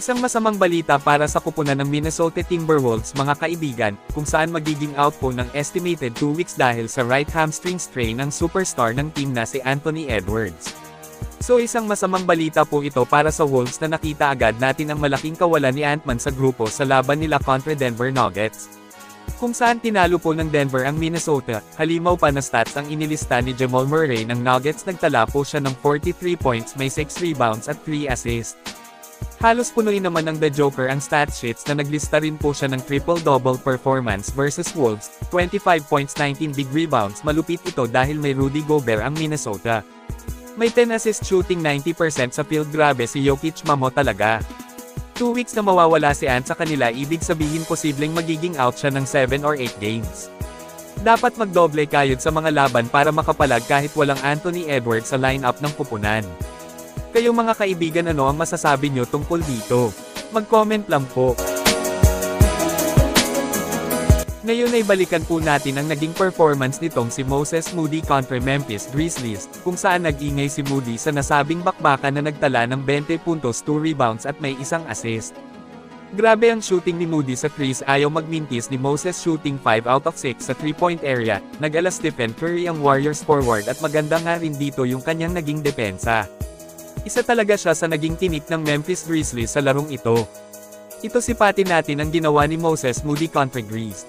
Isang masamang balita para sa kupunan ng Minnesota Timberwolves mga kaibigan, kung saan magiging out po ng estimated 2 weeks dahil sa right hamstring strain ng superstar ng team na si Anthony Edwards. So isang masamang balita po ito para sa Wolves na nakita agad natin ang malaking kawalan ni Ant-Man sa grupo sa laban nila kontra Denver Nuggets. Kung saan tinalo po ng Denver ang Minnesota, halimaw pa na stats ang inilista ni Jamal Murray ng Nuggets, nagtala po siya ng 43 points, may 6 rebounds at 3 assists. Halos punuin naman ng The Joker ang stat sheets na naglista rin po siya ng triple-double performance versus Wolves, 25 points 19 big rebounds. Malupit ito dahil may Rudy Gobert ang Minnesota. May 10 assist shooting 90% sa field. Grabe si Jokic mamo talaga. 2 weeks na mawawala si Ant sa kanila, ibig sabihin posibleng magiging out siya ng 7 or 8 games. Dapat magdoble kayod sa mga laban para makapalag kahit walang Anthony Edwards sa lineup ng kupunan. Kayo mga kaibigan, ano ang masasabi nyo tungkol dito? Mag-comment lang po. Ngayon ay balikan po natin ang naging performance nitong si Moses Moody kontra Memphis Grizzlies, kung saan nag-ingay si Moody sa nasabing bakbakan na nagtala ng 20 puntos, 2 rebounds at may isang assist. Grabe ang shooting ni Moody sa crease, ayaw magmintis ni Moses, shooting 5 out of 6 sa 3-point area, nag-alas Stephen Curry ang Warriors forward at maganda nga rin dito yung kanyang naging depensa. Isa talaga siya sa naging tinik ng Memphis Grizzlies sa larong ito. Ito si pati natin ang ginawa ni Moses Moody kontra Grizzlies.